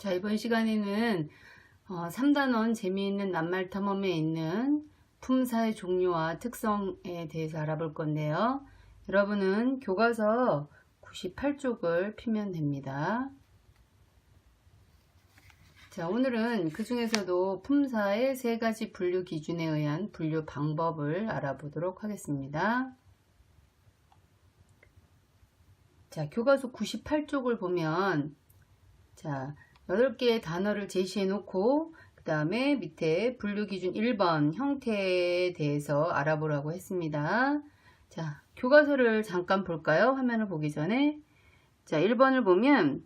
자, 이번 시간에는 3단원 재미있는 낱말 탐험에 있는 품사의 종류와 특성에 대해서 알아볼 건데요. 여러분은 교과서 98쪽을 피면 됩니다. 자, 오늘은 그 중에서도 품사의 3가지 분류 기준에 의한 분류 방법을 알아보도록 하겠습니다. 자, 교과서 98쪽을 보면 자, 8개의 단어를 제시해 놓고 그 다음에 밑에 분류 기준 1번 형태에 대해서 알아보라고 했습니다. 자, 교과서를 잠깐 볼까요? 화면을 보기 전에. 자, 1번을 보면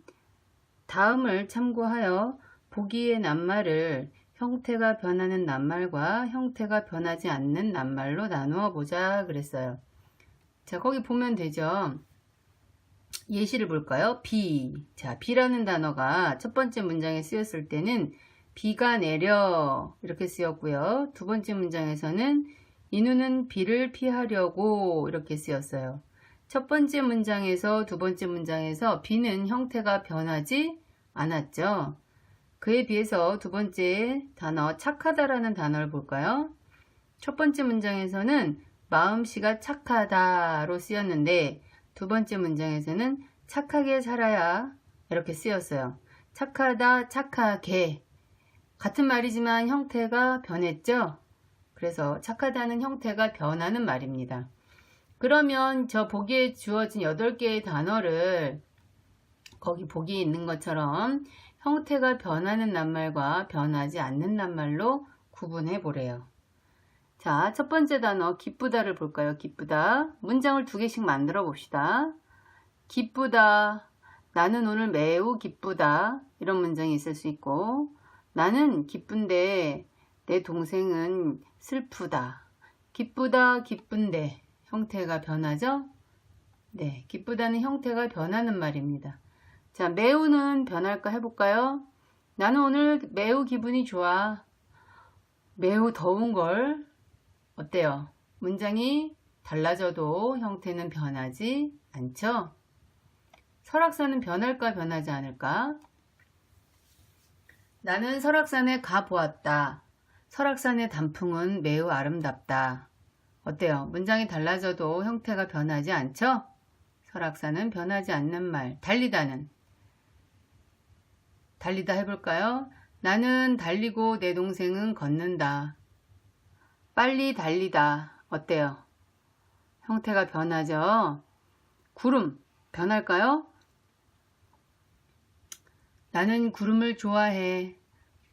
다음을 참고하여 보기의 낱말을 형태가 변하는 낱말과 형태가 변하지 않는 낱말로 나누어 보자 그랬어요. 자, 거기 보면 되죠. 예시를 볼까요? 비. 자, 비라는 단어가 첫 번째 문장에 쓰였을 때는 비가 내려 이렇게 쓰였고요. 두 번째 문장에서는 인우는 비를 피하려고 이렇게 쓰였어요. 첫 번째 문장에서 두 번째 문장에서 비는 형태가 변하지 않았죠. 그에 비해서 두 번째 단어 착하다라는 단어를 볼까요? 첫 번째 문장에서는 마음씨가 착하다로 쓰였는데 두 번째 문장에서는 착하게 살아야 이렇게 쓰였어요. 착하다, 착하게 같은 말이지만 형태가 변했죠. 그래서 착하다는 형태가 변하는 말입니다. 그러면 저 보기에 주어진 8개의 단어를 거기 보기에 있는 것처럼 형태가 변하는 낱말과 변하지 않는 낱말로 구분해 보래요. 자, 첫 번째 단어 기쁘다를 볼까요? 기쁘다. 문장을 2개씩 만들어 봅시다. 기쁘다. 나는 오늘 매우 기쁘다. 이런 문장이 있을 수 있고, 나는 기쁜데 내 동생은 슬프다. 기쁘다, 기쁜데 형태가 변하죠? 네, 기쁘다는 형태가 변하는 말입니다. 자, 매우는 변할까 해볼까요? 나는 오늘 매우 기분이 좋아. 매우 더운 걸 어때요? 문장이 달라져도 형태는 변하지 않죠? 설악산은 변할까 변하지 않을까? 나는 설악산에 가보았다. 설악산의 단풍은 매우 아름답다. 어때요? 문장이 달라져도 형태가 변하지 않죠? 설악산은 변하지 않는 말. 달리다는 달리다 해볼까요? 나는 달리고 내 동생은 걷는다. 빨리 달리다. 어때요? 형태가 변하죠? 구름 변할까요? 나는 구름을 좋아해.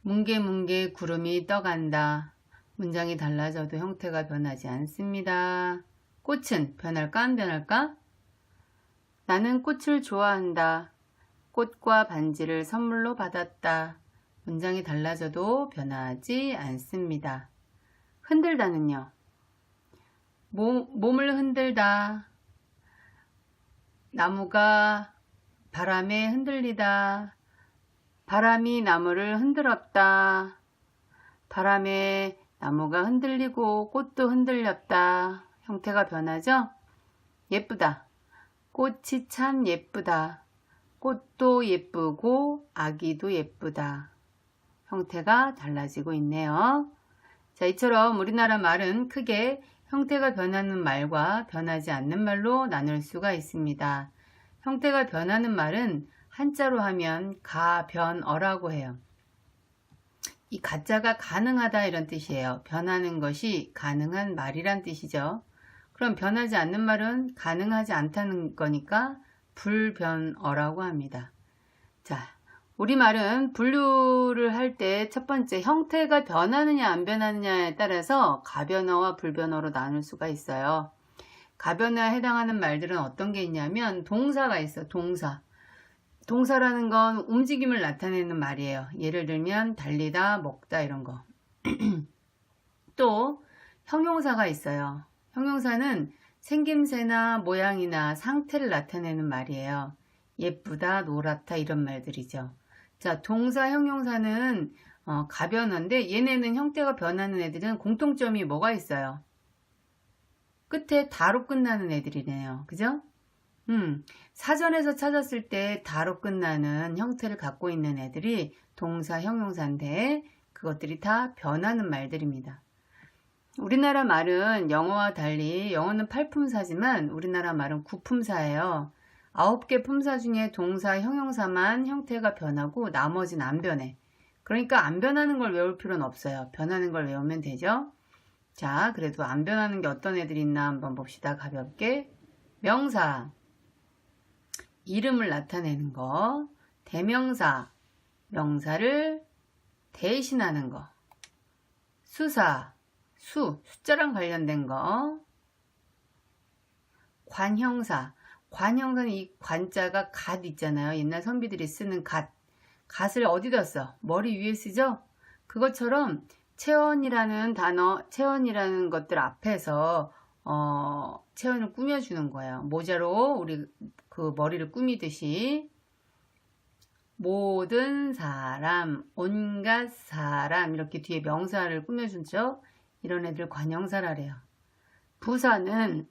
뭉게뭉게 구름이 떠간다. 문장이 달라져도 형태가 변하지 않습니다. 꽃은 변할까 안 변할까? 나는 꽃을 좋아한다. 꽃과 반지를 선물로 받았다. 문장이 달라져도 변하지 않습니다. 흔들다는요. 몸을 흔들다. 나무가 바람에 흔들리다. 바람이 나무를 흔들었다. 바람에 나무가 흔들리고 꽃도 흔들렸다. 형태가 변하죠? 예쁘다. 꽃이 참 예쁘다. 꽃도 예쁘고 아기도 예쁘다. 형태가 달라지고 있네요. 자, 이처럼 우리나라 말은 크게 형태가 변하는 말과 변하지 않는 말로 나눌 수가 있습니다. 형태가 변하는 말은 한자로 하면 가변어라고 해요. 이 가자가 가능하다 이런 뜻이에요. 변하는 것이 가능한 말이란 뜻이죠. 그럼 변하지 않는 말은 가능하지 않다는 거니까 불변어라고 합니다. 자, 우리말은 분류를 할 때 첫 번째 형태가 변하느냐 안 변하느냐에 따라서 가변어와 불변어로 나눌 수가 있어요. 가변어에 해당하는 말들은 어떤 게 있냐면 동사가 있어. 동사라는 건 움직임을 나타내는 말이에요. 예를 들면 달리다, 먹다 이런 거. 또 형용사가 있어요. 형용사는 생김새나 모양이나 상태를 나타내는 말이에요. 예쁘다, 노랗다 이런 말들이죠. 자, 동사, 형용사는 가변어인데 얘네는 형태가 변하는 애들은 공통점이 뭐가 있어요? 끝에 다로 끝나는 애들이네요. 그죠? 사전에서 찾았을 때 다로 끝나는 형태를 갖고 있는 애들이 동사, 형용사인데 그것들이 다 변하는 말들입니다. 우리나라 말은 영어와 달리 영어는 8품사지만 우리나라 말은 9품사예요. 9개 품사 중에 동사, 형용사만 형태가 변하고 나머지는 안 변해. 그러니까 안 변하는 걸 외울 필요는 없어요. 변하는 걸 외우면 되죠. 자, 그래도 안 변하는 게 어떤 애들이 있나 한번 봅시다. 가볍게. 명사, 이름을 나타내는 거. 대명사, 명사를 대신하는 거. 수사, 숫자랑 관련된 거. 관형사, 관형사는 이 관자가 갓 있잖아요. 옛날 선비들이 쓰는 갓. 갓을 어디다 써? 머리 위에 쓰죠? 그것처럼 체언이라는 단어, 체언이라는 것들 앞에서 체언을 꾸며주는 거예요. 모자로 우리 그 머리를 꾸미듯이 모든 사람, 온갖 사람 이렇게 뒤에 명사를 꾸며주죠. 이런 애들 관형사라래요. 부사는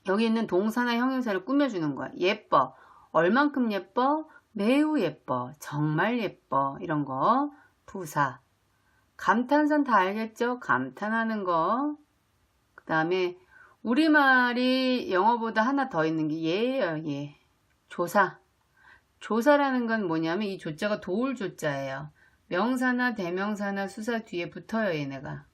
여기 있는 동사나 형용사를 꾸며주는 거야. 예뻐. 얼만큼 예뻐? 매우 예뻐. 정말 예뻐. 이런 거. 부사. 감탄사는 다 알겠죠? 감탄하는 거. 그 다음에 우리말이 영어보다 하나 더 있는 게 예예요. 예. 조사. 조사라는 건 뭐냐면 이 조자가 도울 조자예요. 명사나 대명사나 수사 뒤에 붙어요. 얘네가.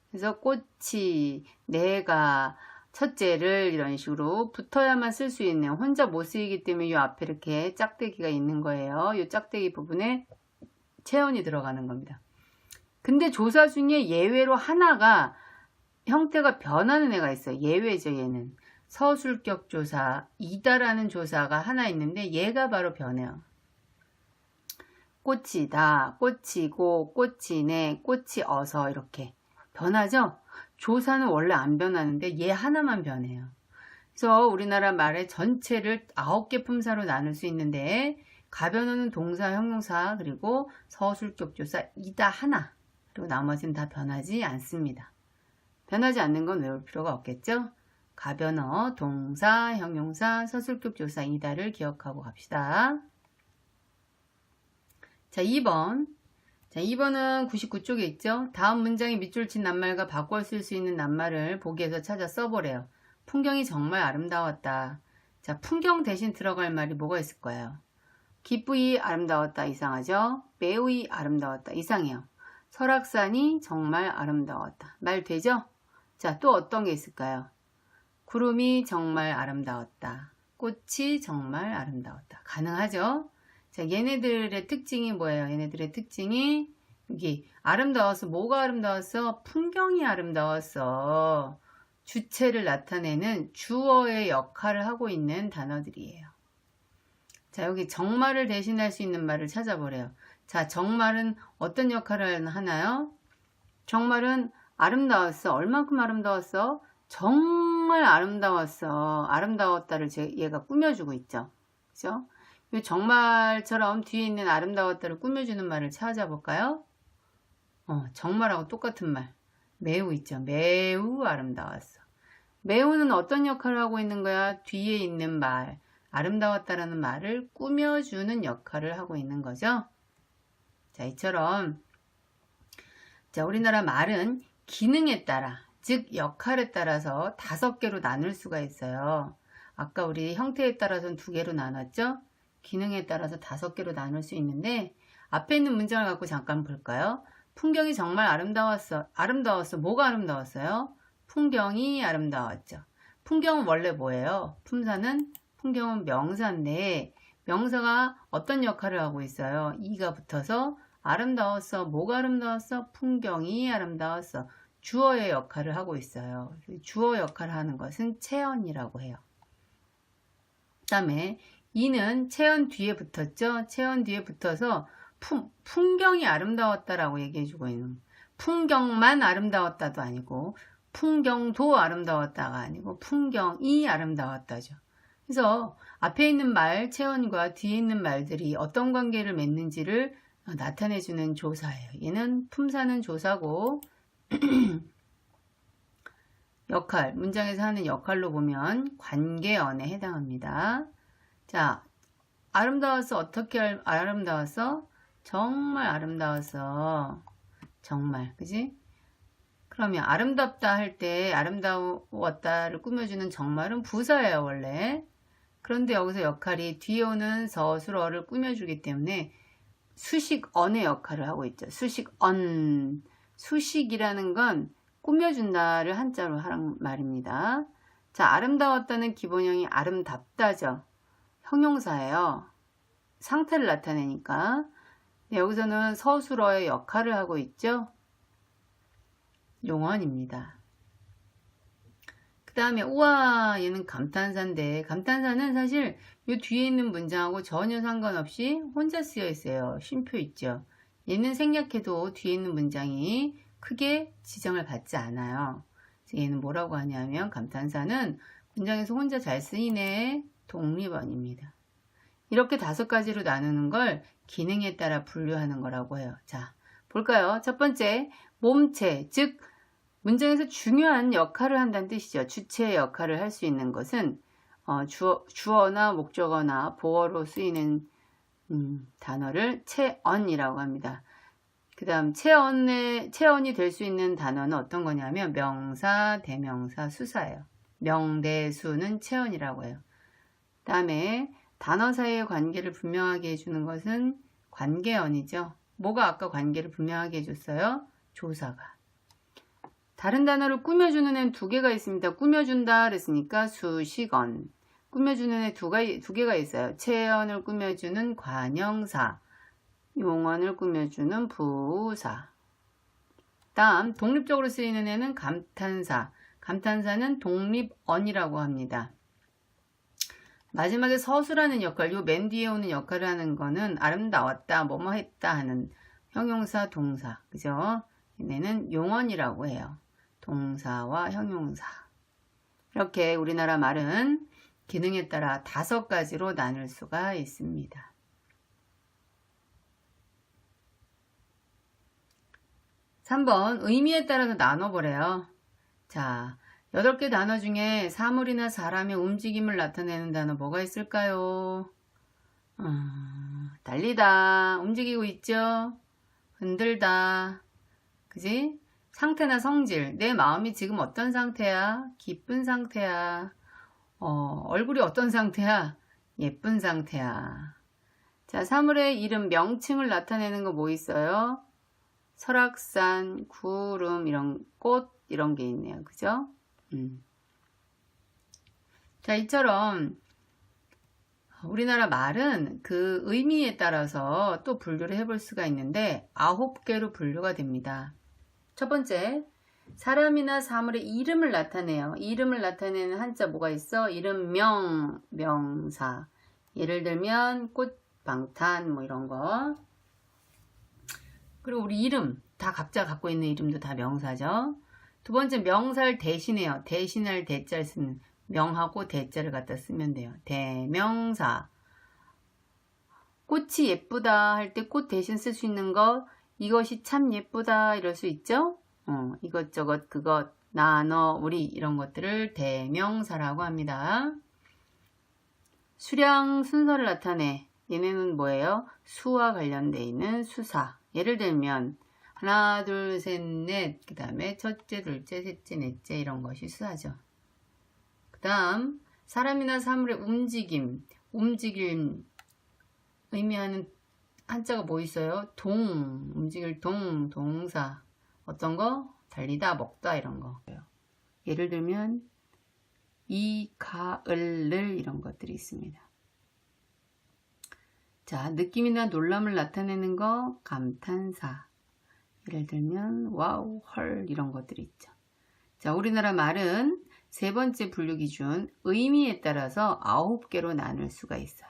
그래서 꽃이, 내가, 첫째를 이런 식으로 붙어야만 쓸 수 있는, 혼자 못 쓰이기 때문에 이 앞에 이렇게 짝대기가 있는 거예요. 이 짝대기 부분에 체언이 들어가는 겁니다. 근데 조사 중에 예외로 하나가 형태가 변하는 애가 있어요. 예외죠. 얘는 서술격 조사, 이다라는 조사가 하나 있는데 얘가 바로 변해요. 꽃이다, 꽃이고, 꽃이네, 꽃이 어서 이렇게 변하죠? 조사는 원래 안 변하는데 얘 하나만 변해요. 그래서 우리나라 말의 전체를 9개 품사로 나눌 수 있는데 가변어는 동사, 형용사, 그리고 서술격 조사 이다 하나, 그리고 나머지는 다 변하지 않습니다. 변하지 않는 건 외울 필요가 없겠죠? 가변어, 동사, 형용사, 서술격 조사 이다를 기억하고 갑시다. 자, 2번. 자, 2번은 99쪽에 있죠? 다음 문장에 밑줄 친 낱말과 바꿔 쓸 수 있는 낱말을 보기에서 찾아 써보래요. 풍경이 정말 아름다웠다. 자, 풍경 대신 들어갈 말이 뭐가 있을 거예요? 기쁘이 아름다웠다. 이상하죠? 매우이 아름다웠다. 이상해요. 설악산이 정말 아름다웠다. 말 되죠? 자, 또 어떤 게 있을까요? 구름이 정말 아름다웠다. 꽃이 정말 아름다웠다. 가능하죠? 자, 얘네들의 특징이 뭐예요? 얘네들의 특징이 여기 아름다워서 뭐가 아름다웠어? 풍경이 아름다웠어. 주체를 나타내는 주어의 역할을 하고 있는 단어들이에요. 자, 여기 정말을 대신할 수 있는 말을 찾아보래요. 자, 정말은 어떤 역할을 하나요? 정말은 아름다웠어. 얼만큼 아름다웠어? 정말 아름다웠어. 아름다웠다를 얘가 꾸며주고 있죠. 그죠? 정말처럼 뒤에 있는 아름다웠다를 꾸며주는 말을 찾아볼까요? 정말하고 똑같은 말. 매우 있죠. 매우 아름다웠어. 매우는 어떤 역할을 하고 있는 거야? 뒤에 있는 말. 아름다웠다라는 말을 꾸며주는 역할을 하고 있는 거죠. 자, 이처럼 자, 우리나라 말은 기능에 따라, 즉 역할에 따라서 5개로 나눌 수가 있어요. 아까 우리 형태에 따라서는 2개로 나눴죠? 기능에 따라서 5개로 나눌 수 있는데 앞에 있는 문장을 갖고 잠깐 볼까요? 풍경이 정말 아름다웠어. 아름다웠어. 뭐가 아름다웠어요? 풍경이 아름다웠죠. 풍경은 원래 뭐예요? 풍경은 명사인데 명사가 어떤 역할을 하고 있어요? 이가 붙어서 아름다웠어. 뭐가 아름다웠어? 풍경이 아름다웠어. 주어의 역할을 하고 있어요. 주어 역할을 하는 것은 체언이라고 해요. 그 다음에 이는 체언 뒤에 붙었죠. 체언 뒤에 붙어서 풍경이 아름다웠다라고 얘기해주고 있는, 풍경만 아름다웠다도 아니고 풍경도 아름다웠다가 아니고 풍경이 아름다웠다죠. 그래서 앞에 있는 말 체언과 뒤에 있는 말들이 어떤 관계를 맺는지를 나타내주는 조사예요. 얘는 품사는 조사고 역할, 문장에서 하는 역할로 보면 관계언에 해당합니다. 자, 아름다웠어. 어떻게 아름다웠어? 정말 아름다웠어. 정말, 그지? 그러면 아름답다 할 때 아름다웠다를 꾸며주는 정말은 부사예요, 원래. 그런데 여기서 역할이 뒤에 오는 서술어를 꾸며주기 때문에 수식언의 역할을 하고 있죠. 수식언. 수식이라는 건 꾸며준다를 한자로 하란 말입니다. 자, 아름다웠다는 기본형이 아름답다죠. 형용사예요. 상태를 나타내니까. 네, 여기서는 서술어의 역할을 하고 있죠. 용언입니다. 그 다음에 우와 얘는 감탄사인데 감탄사는 사실 이 뒤에 있는 문장하고 전혀 상관없이 혼자 쓰여 있어요. 쉼표 있죠. 얘는 생략해도 뒤에 있는 문장이 크게 지정을 받지 않아요. 얘는 뭐라고 하냐면 감탄사는 문장에서 혼자 잘 쓰이네 독립언입니다. 이렇게 5가지로 나누는 걸 기능에 따라 분류하는 거라고 해요. 자, 볼까요? 첫 번째, 몸체, 즉 문장에서 중요한 역할을 한다는 뜻이죠. 주체의 역할을 할 수 있는 것은 주어나 목적어나 보어로 쓰이는 단어를 체언이라고 합니다. 그 다음 체언이 될 수 있는 단어는 어떤 거냐면 명사, 대명사, 수사예요. 명대수는 체언이라고 해요. 그 다음에 단어 사이의 관계를 분명하게 해주는 것은 관계언이죠. 뭐가 아까 관계를 분명하게 해줬어요? 조사가. 다른 단어를 꾸며주는 애는 2개가 있습니다. 꾸며준다 그랬으니까 수식언. 꾸며주는 애 2개가 있어요. 체언을 꾸며주는 관형사. 용언을 꾸며주는 부사. 다음 독립적으로 쓰이는 애는 감탄사. 감탄사는 독립언이라고 합니다. 마지막에 서술하는 역할, 요 맨 뒤에 오는 역할을 하는 거는 아름다웠다, 뭐뭐 했다 하는 형용사, 동사. 그죠? 얘네는 용언이라고 해요. 동사와 형용사. 이렇게 우리나라 말은 기능에 따라 5가지로 나눌 수가 있습니다. 3번 의미에 따라서 나눠보래요. 자, 8개 단어 중에 사물이나 사람의 움직임을 나타내는 단어 뭐가 있을까요? 달리다, 움직이고 있죠? 흔들다, 그지? 상태나 성질, 내 마음이 지금 어떤 상태야? 기쁜 상태야? 얼굴이 어떤 상태야? 예쁜 상태야. 자, 사물의 이름, 명칭을 나타내는 거 뭐 있어요? 설악산, 구름, 이런 꽃, 이런 게 있네요. 그죠? 자, 이처럼 우리나라 말은 그 의미에 따라서 또 분류를 해볼 수가 있는데 9개로 분류가 됩니다. 첫 번째, 사람이나 사물의 이름을 나타내요. 이름을 나타내는 한자 뭐가 있어? 이름, 명사. 예를 들면 꽃, 방탄 뭐 이런 거. 그리고 우리 이름, 다 각자 갖고 있는 이름도 다 명사죠. 두 번째, 명사를 대신해요. 대신할 대자를 쓰는 명하고 대자를 갖다 쓰면 돼요. 대명사. 꽃이 예쁘다 할 때 꽃 대신 쓸 수 있는 거, 이것이 참 예쁘다 이럴 수 있죠. 이것저것, 그것, 나, 너, 우리 이런 것들을 대명사라고 합니다. 수량 순서를 나타내. 얘네는 뭐예요? 수와 관련되어 있는 수사. 예를 들면 하나, 둘, 셋, 넷, 그 다음에 첫째, 둘째, 셋째, 넷째 이런 것이 수사죠. 그 다음 사람이나 사물의 움직임, 의미하는 한자가 뭐 있어요? 움직일 동사. 어떤 거? 달리다, 먹다 이런 거. 예를 들면 이, 가, 을 이런 것들이 있습니다. 자, 느낌이나 놀람을 나타내는 거 감탄사. 예를 들면 와우, 헐 이런 것들이 있죠. 자, 우리나라 말은 3번째 분류 기준 의미에 따라서 9개로 나눌 수가 있어요.